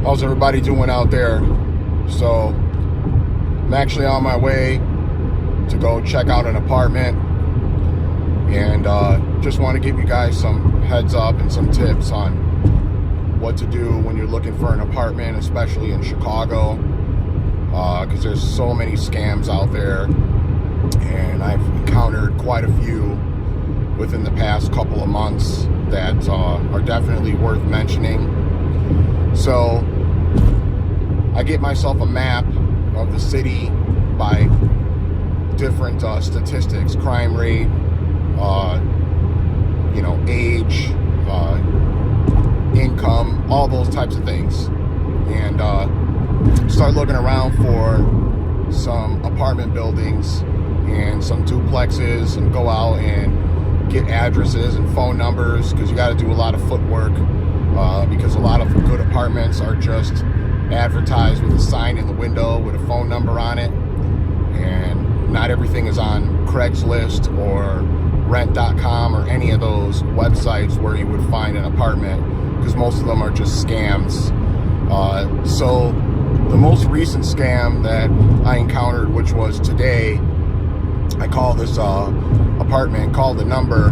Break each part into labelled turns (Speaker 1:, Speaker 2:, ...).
Speaker 1: How's everybody doing out there? So I'm actually on my way to go check out an apartment, and just want to give you guys some heads up and some tips on what to do when you're looking for an apartment, especially in Chicago, because there's so many scams out there, and I've encountered quite a few within the past couple of months that are definitely worth mentioning. So I get myself a map of the city by different statistics, crime rate, age, income, all those types of things, and start looking around for some apartment buildings and some duplexes, and go out and get addresses and phone numbers, because you got to do a lot of footwork, because a lot of good apartments are just advertised with a sign in the window with a phone number on it, and not everything is on Craigslist or rent.com or any of those websites where you would find an apartment, because most of them are just scams. So the most recent scam that I encountered, which was today, I called this apartment, called the number,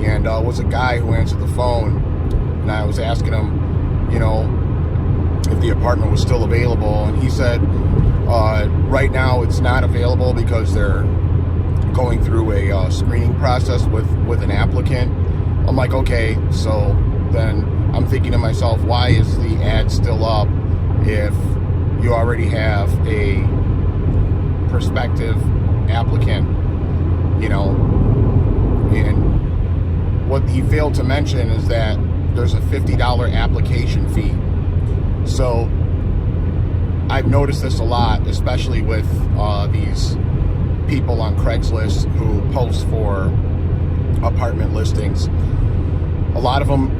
Speaker 1: and was a guy who answered the phone, and I was asking him, if the apartment was still available, and he said right now it's not available because they're going through a screening process with an applicant. I'm like, okay, so then I'm thinking to myself, why is the ad still up if you already have a prospective applicant? And what he failed to mention is that there's a $50 application fee. So I've noticed this a lot, especially with these people on Craigslist who post for apartment listings. A lot of them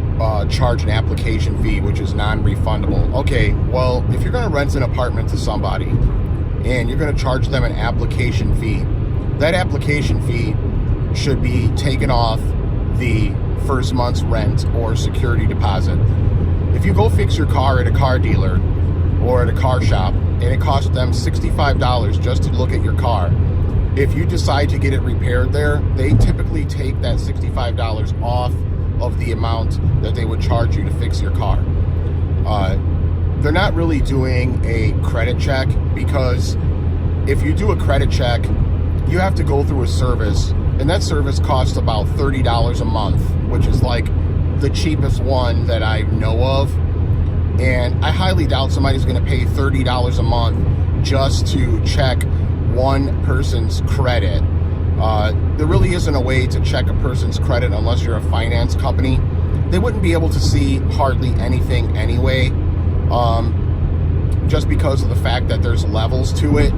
Speaker 1: charge an application fee, which is non-refundable. Okay, well, if you're going to rent an apartment to somebody and you're going to charge them an application fee, that application fee should be taken off the first month's rent or security deposit. If you go fix your car at a car dealer or at a car shop and it costs them $65 just to look at your car, if you decide to get it repaired there, they typically take that $65 off of the amount that they would charge you to fix your car. They're not really doing a credit check, because if you do a credit check, you have to go through a service, and that service costs about $30 a month, which is like the cheapest one that I know of. And I highly doubt somebody's going to pay $30 a month just to check one person's credit. There really isn't a way to check a person's credit unless you're a finance company. They wouldn't be able to see hardly anything anyway, just because of the fact that there's levels to it,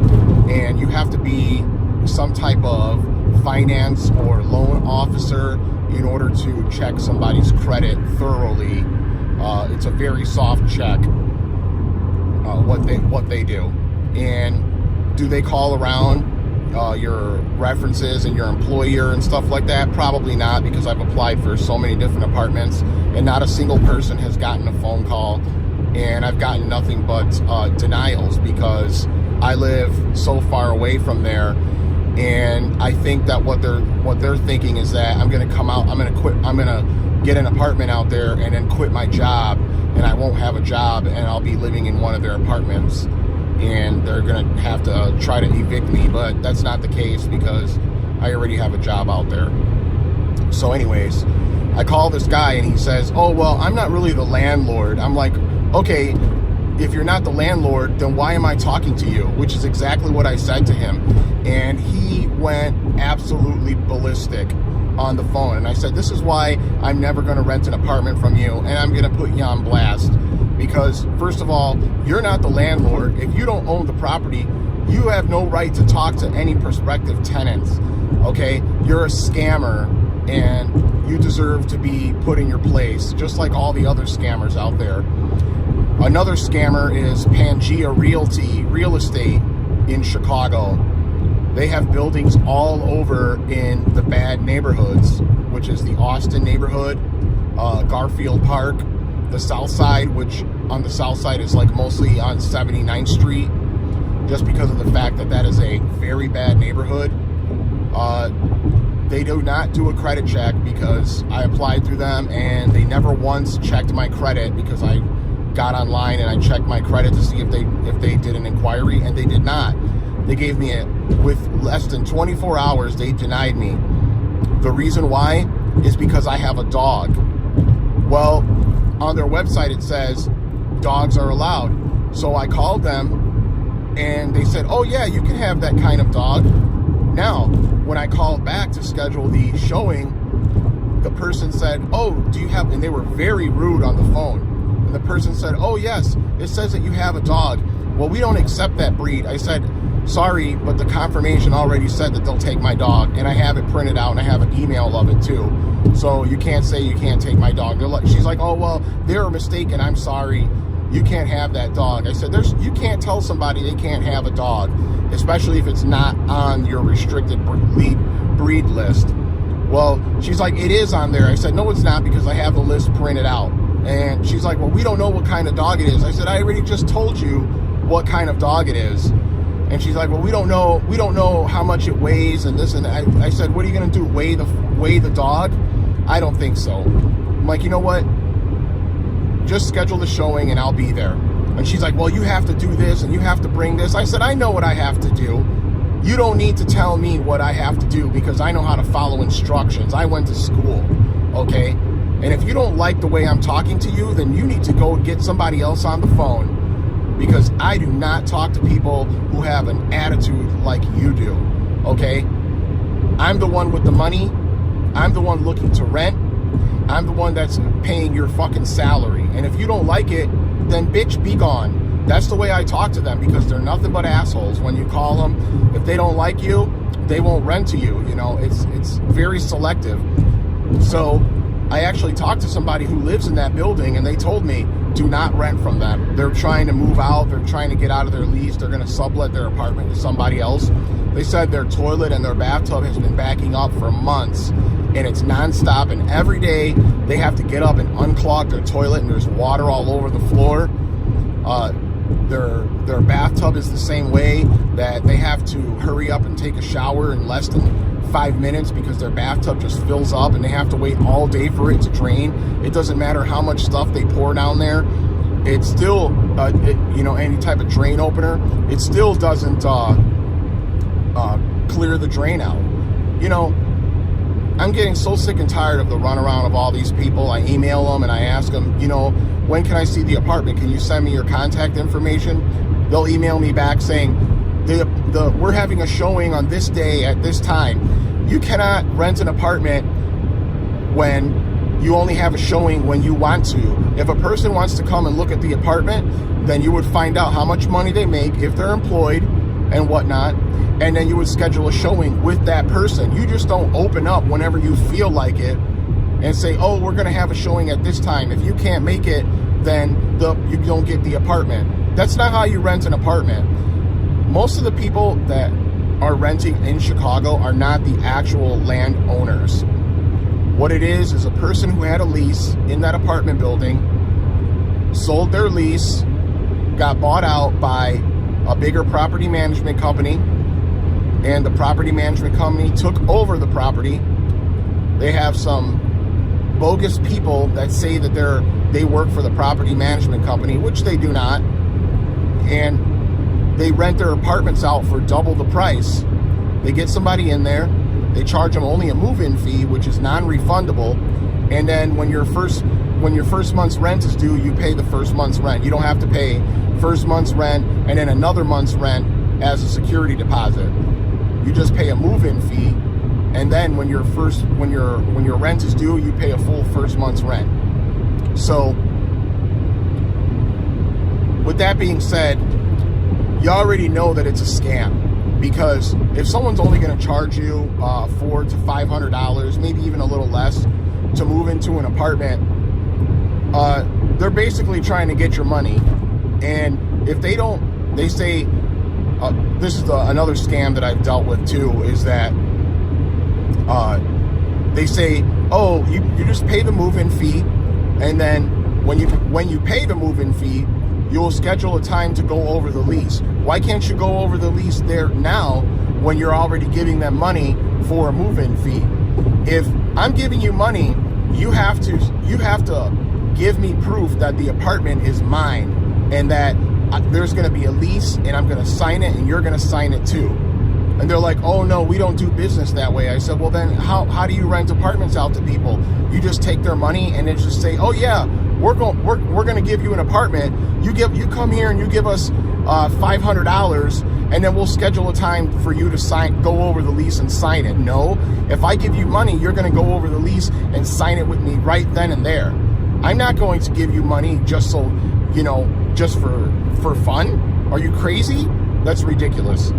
Speaker 1: and you have to be some type of finance or loan officer in order to check somebody's credit thoroughly. It's a very soft check, what they do. And do they call around your references and your employer and stuff like that? Probably not, because I've applied for so many different apartments and not a single person has gotten a phone call, and I've gotten nothing but denials, because I live so far away from there. And I think that what they're thinking is that I'm going to come out, I'm going to get an apartment out there and then quit my job, and I won't have a job, and I'll be living in one of their apartments, and they're going to have to try to evict me. But that's not the case, because I already have a job out there. So anyways, I call this guy and he says, oh, well, I'm not really the landlord. I'm like, okay, if you're not the landlord, then why am I talking to you? Which is exactly what I said to him. And he went absolutely ballistic on the phone. And I said, this is why I'm never going to rent an apartment from you, and I'm going to put you on blast. Because, first of all, you're not the landlord. If you don't own the property, you have no right to talk to any prospective tenants. Okay? You're a scammer, and you deserve to be put in your place, just like all the other scammers out there. Another scammer is Pangea Realty, real estate in Chicago. They have buildings all over in the bad neighborhoods, which is the Austin neighborhood, Garfield Park, the south side, which on the south side is like mostly on 79th Street, just because of the fact that that is a very bad neighborhood. They do not do a credit check because I applied through them, and they never once checked my credit because I got online and I checked my credit to see if they did an inquiry, and they did not. They gave me with less than 24 hours, they denied me. The reason why is because I have a dog. Well, on their website it says dogs are allowed. So I called them and they said, oh yeah, you can have that kind of dog. Now, when I called back to schedule the showing, the person said, oh, do you have, and they were very rude on the phone. And the person said, oh yes, it says that you have a dog. Well, we don't accept that breed. I said, sorry, but the confirmation already said that they'll take my dog, and I have it printed out and I have an email of it too. So you can't say you can't take my dog. She's like, oh, well, they were mistaken. I'm sorry. You can't have that dog. I said, you can't tell somebody they can't have a dog, especially if it's not on your restricted breed list. Well, she's like, it is on there. I said, no, it's not, because I have the list printed out. And she's like, well, we don't know what kind of dog it is. I said, I already just told you what kind of dog it is. And she's like, well, we don't know how much it weighs and this and that. I said, what are you going to do, weigh the dog? I don't think so. I'm like, you know what? Just schedule the showing and I'll be there. And she's like, well, you have to do this and you have to bring this. I said, I know what I have to do. You don't need to tell me what I have to do, because I know how to follow instructions. I went to school, okay? And if you don't like the way I'm talking to you, then you need to go get somebody else on the phone, because I do not talk to people who have an attitude like you do, okay? I'm the one with the money. I'm the one looking to rent. I'm the one that's paying your fucking salary. And if you don't like it, then bitch, be gone. That's the way I talk to them, because they're nothing but assholes. When you call them, if they don't like you, they won't rent to you. You know, it's very selective. So I actually talked to somebody who lives in that building, and they told me, do not rent from them. They're trying to move out. They're trying to get out of their lease. They're going to sublet their apartment to somebody else. They said their toilet and their bathtub has been backing up for months, and it's nonstop. And every day they have to get up and unclog their toilet, and there's water all over the floor. Their bathtub is the same way, that they have to hurry up and take a shower in less than 5 minutes because their bathtub just fills up, and they have to wait all day for it to drain. It doesn't matter how much stuff they pour down there. It's still, any type of drain opener, it still doesn't clear the drain out. You know, I'm getting so sick and tired of the runaround of all these people. I email them and I ask them, you know, when can I see the apartment? Can you send me your contact information? They'll email me back saying, we're having a showing on this day at this time. You cannot rent an apartment when you only have a showing when you want to. If a person wants to come and look at the apartment, then you would find out how much money they make, if they're employed and whatnot, and then you would schedule a showing with that person. You just don't open up whenever you feel like it and say, oh, we're going to have a showing at this time. If you can't make it, then you don't get the apartment. That's not how you rent an apartment. Most of the people that are renting in Chicago are not the actual landowners. What it is a person who had a lease in that apartment building, sold their lease, got bought out by a bigger property management company, and the property management company took over the property. They have some bogus people that say that they work for the property management company, which they do not, and they rent their apartments out for double the price. They get somebody in there, they charge them only a move-in fee, which is non-refundable, and then when your first month's rent is due, you pay the first month's rent. You don't have to pay first month's rent and then another month's rent as a security deposit. You just pay a move-in fee, and then when your rent is due, you pay a full first month's rent. So, with that being said, you already know that it's a scam, because if someone's only going to charge you $400 to $500, maybe even a little less, to move into an apartment, they're basically trying to get your money. And if they don't, they say, this is another scam that I've dealt with too, is that they say, oh, you just pay the move-in fee, and then when you pay the move-in fee, you'll schedule a time to go over the lease. Why can't you go over the lease there now when you're already giving them money for a move-in fee? If I'm giving you money, you have to give me proof that the apartment is mine and that there's going to be a lease and I'm going to sign it and you're going to sign it too. And they're like, oh no, we don't do business that way. I said, well then how do you rent apartments out to people? You just take their money and then just say, oh yeah, we're going to give you an apartment. You come here and you give us $500 and then we'll schedule a time for you to go over the lease and sign it. No, if I give you money, you're going to go over the lease and sign it with me right then and there. I'm not going to give you money just so, just for fun. Are you crazy? That's ridiculous.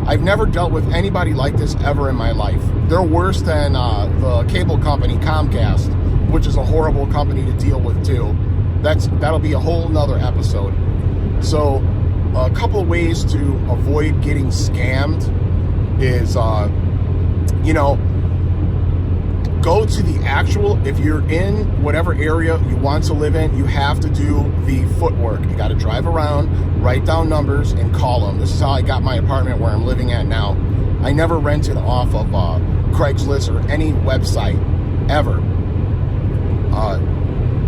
Speaker 1: I've never dealt with anybody like this ever in my life. They're worse than the cable company Comcast, which is a horrible company to deal with too. That'll be a whole nother episode. So a couple of ways to avoid getting scammed is, go to the actual, if you're in whatever area you want to live in, you have to do the footwork. You got to drive around, write down numbers, and call them. This is how I got my apartment where I'm living at now. I never rented off of Craigslist or any website, ever.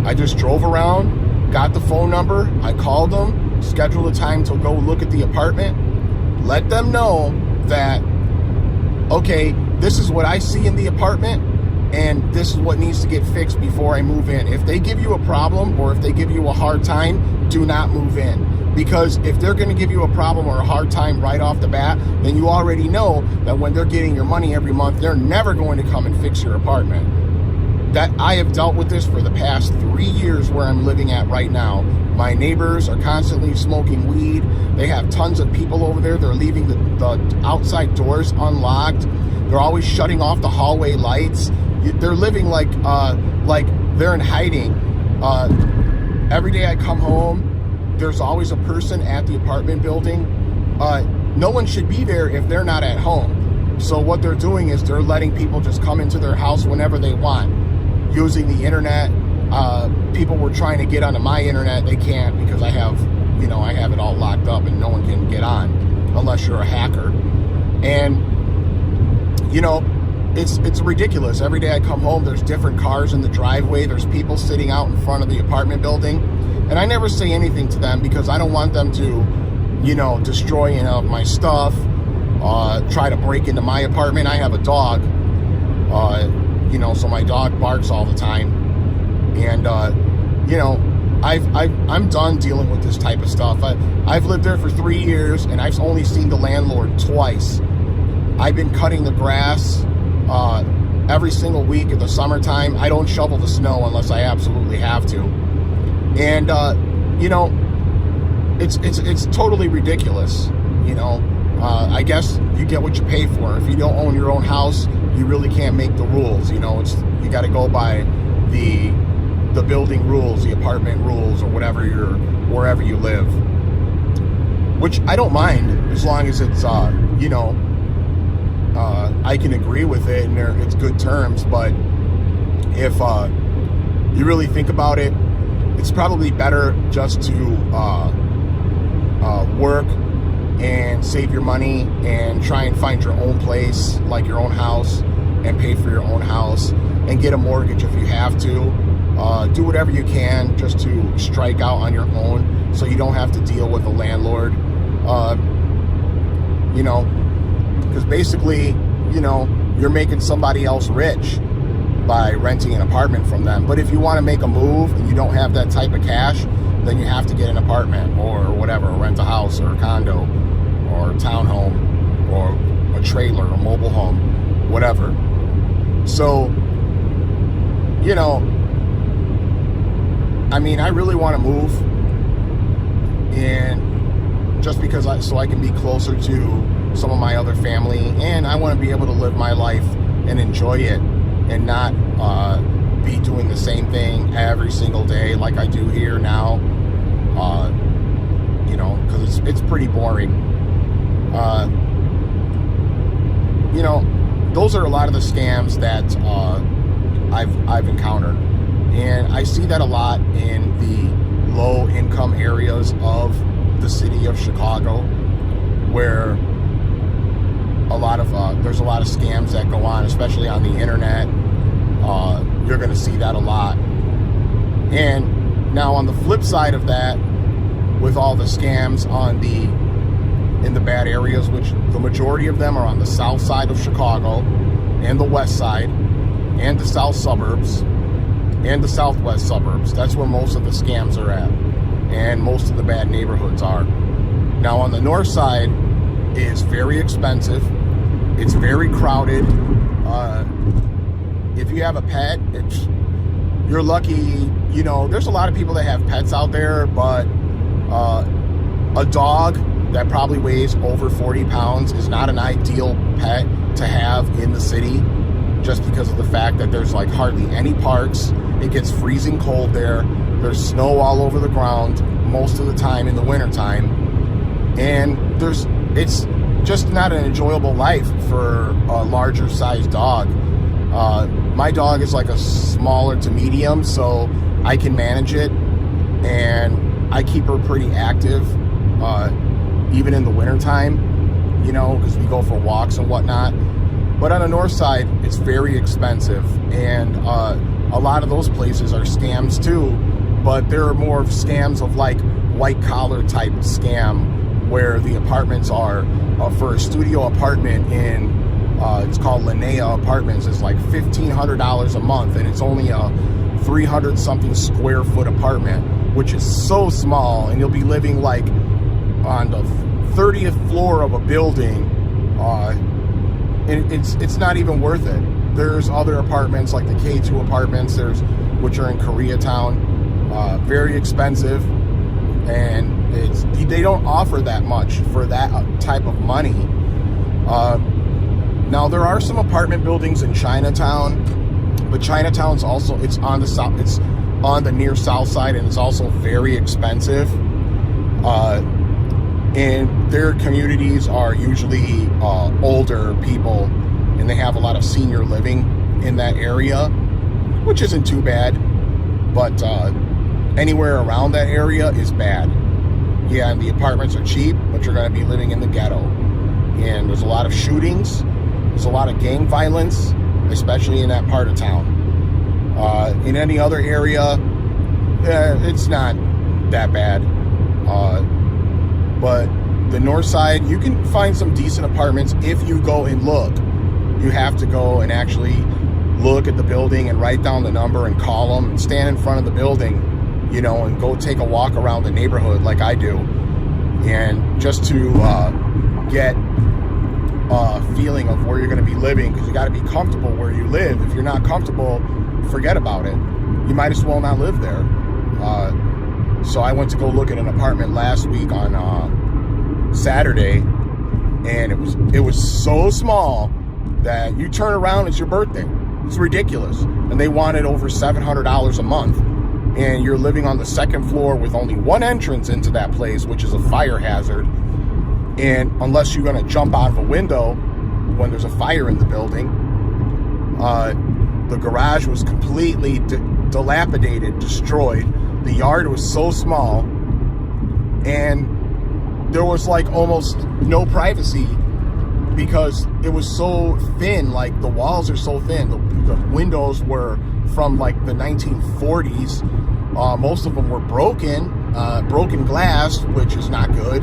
Speaker 1: I just drove around, got the phone number, I called them, scheduled a time to go look at the apartment, let them know that, okay, this is what I see in the apartment, and this is what needs to get fixed before I move in. If they give you a problem or if they give you a hard time, do not move in. Because if they're going to give you a problem or a hard time right off the bat, then you already know that when they're getting your money every month, they're never going to come and fix your apartment. That I have dealt with this for the past 3 years where I'm living at right now. My neighbors are constantly smoking weed. They have tons of people over there. They're leaving the outside doors unlocked. They're always shutting off the hallway lights. They're living like they're in hiding. Every day I come home, there's always a person at the apartment building. No one should be there if they're not at home. So what they're doing is they're letting people just come into their house whenever they want, using the internet. People were trying to get onto my internet. They can't because I have it all locked up and no one can get on unless you're a hacker. And it's ridiculous. Every day I come home, there's different cars in the driveway. There's people sitting out in front of the apartment building. And I never say anything to them because I don't want them to, destroy my stuff, try to break into my apartment. I have a dog, so my dog barks all the time. And, I'm done dealing with this type of stuff. I've lived there for 3 years and I've only seen the landlord twice. I've been cutting the grass every single week in the summertime. I don't shovel the snow unless I absolutely have to. And, it's totally ridiculous. I guess you get what you pay for. If you don't own your own house, you really can't make the rules. You got to go by the building rules, the apartment rules, or wherever you live. Which I don't mind as long as it's, I can agree with it and it's good terms. But if you really think about it, it's probably better just to work and save your money and try and find your own place, like your own house, and pay for your own house and get a mortgage if you have to. Do whatever you can just to strike out on your own so you don't have to deal with a landlord. Because basically, you're making somebody else rich by renting an apartment from them. But if you want to make a move and you don't have that type of cash, then you have to get an apartment or whatever, rent a house or a condo or a townhome or a trailer or mobile home, whatever. So, I really want to move, and just because so I can be closer to some of my other family, and I want to be able to live my life and enjoy it and not be doing the same thing every single day like I do here now, because it's pretty boring. Those are a lot of the scams that I've encountered, And I see that a lot in the low income areas of the city of Chicago, where there's a lot of scams that go on, especially on the internet. You're going to see that a lot. And now on the flip side of that, with all the scams in the bad areas, which the majority of them are on the south side of Chicago and the west side and the south suburbs and the southwest suburbs. That's where most of the scams are at, and most of the bad neighborhoods are. Now on the north side is very expensive. It's very crowded. If you have a pet, you're lucky. You know, there's a lot of people that have pets out there, but a dog that probably weighs over 40 pounds is not an ideal pet to have in the city, just because of the fact that there's like hardly any parks. It gets freezing cold there. There's snow all over the ground most of the time in the wintertime. And it's just not an enjoyable life for a larger sized dog. My dog is like a smaller to medium, so I can manage it, and I keep her pretty active, even in the wintertime, you know, because we go for walks and whatnot. But on the north side, it's very expensive, and a lot of those places are scams too, but there are more scams of like white collar type scam, where the apartments are for a studio apartment in it's called Linnea Apartments. It's like $1,500 a month, and it's only a 300 something square foot apartment, which is so small, and you'll be living like on the 30th floor of a building, and it's not even worth it. There's other apartments like the K2 apartments, which are in Koreatown, very expensive, and they don't offer that much for that type of money. Now there are some apartment buildings in Chinatown, but Chinatown's also, it's on the near south side, and it's also very expensive. And their communities are usually older people, and they have a lot of senior living in that area, which isn't too bad. But anywhere around that area is bad. Yeah, and the apartments are cheap, but you're going to be living in the ghetto. And there's a lot of shootings. There's a lot of gang violence, especially in that part of town. In any other area, it's not that bad. But the north side, you can find some decent apartments if you go and look. You have to go and actually look at the building and write down the number and call them and stand in front of the building, you know, and go take a walk around the neighborhood like I do. And just to get a feeling of where you're going to be living, because you got to be comfortable where you live. If you're not comfortable, forget about it. You might as well not live there. So I went to go look at an apartment last week on Saturday, and it was so small that you turn around, it's your birthday. It's ridiculous. And they wanted over $700 a month. And you're living on the second floor with only one entrance into that place, which is a fire hazard. And unless you're going to jump out of a window when there's a fire in the building, the garage was completely dilapidated, destroyed. The yard was so small, and there was like almost no privacy because it was so thin. Like the walls are so thin. The windows were from like the 1940s. Most of them were broken glass, which is not good.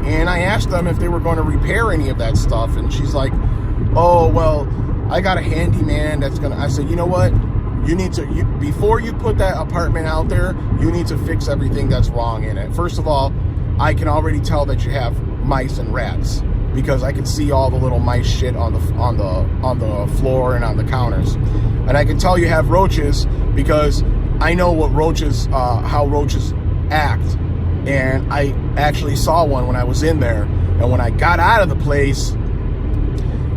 Speaker 1: And I asked them if they were going to repair any of that stuff, and she's like, "Oh, well, I got a handyman that's gonna." I said, "You know what? You need to, before you put that apartment out there, you need to fix everything that's wrong in it. First of all, I can already tell that you have mice and rats, because I can see all the little mice shit on the floor and on the counters. And I can tell you have roaches because I know what roaches, how roaches act. And I actually saw one when I was in there. And when I got out of the place,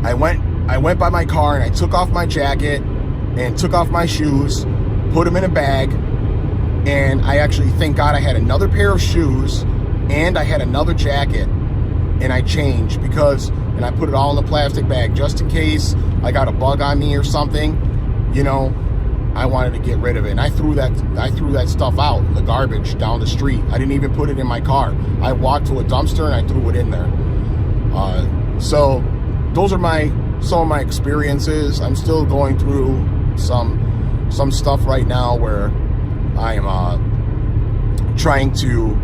Speaker 1: I went by my car and I took off my jacket and took off my shoes, put them in a bag, and I actually, thank God, I had another pair of shoes and I had another jacket, and I changed and I put it all in the plastic bag just in case I got a bug on me or something, you know. I wanted to get rid of it. And I threw that stuff out in the garbage down the street. I didn't even put it in my car. I walked to a dumpster and I threw it in there. So those are some of my experiences. I'm still going through some stuff right now where I'm trying to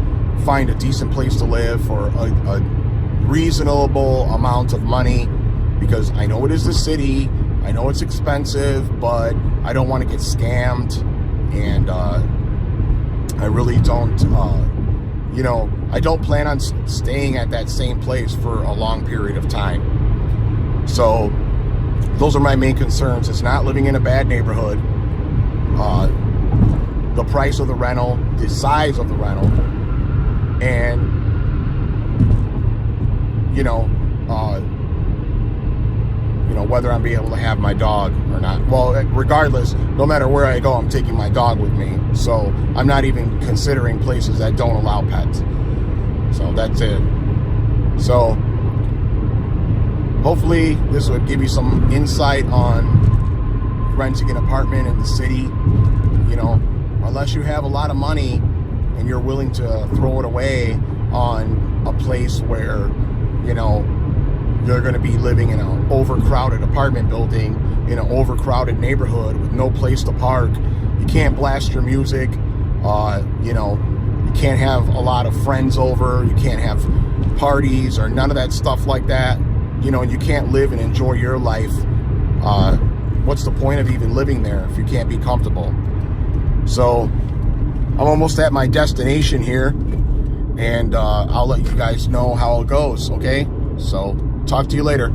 Speaker 1: find a decent place to live for a reasonable amount of money, because I know it is the city, I know it's expensive, but I don't want to get scammed, and I really don't, I don't plan on staying at that same place for a long period of time. So those are my main concerns. It's not living in a bad neighborhood, the price of the rental, the size of the rental, and whether I'm being able to have my dog or not. Well, regardless, no matter where I go, I'm taking my dog with me. So I'm not even considering places that don't allow pets. So that's it. So hopefully this would give you some insight on renting an apartment in the city. Unless you have a lot of money and you're willing to throw it away on a place where, you're going to be living in an overcrowded apartment building in an overcrowded neighborhood with no place to park. You can't blast your music. You can't have a lot of friends over. You can't have parties or none of that stuff like that. You can't live and enjoy your life. What's the point of even living there if you can't be comfortable? So I'm almost at my destination here, and I'll let you guys know how it goes, okay? So talk to you later.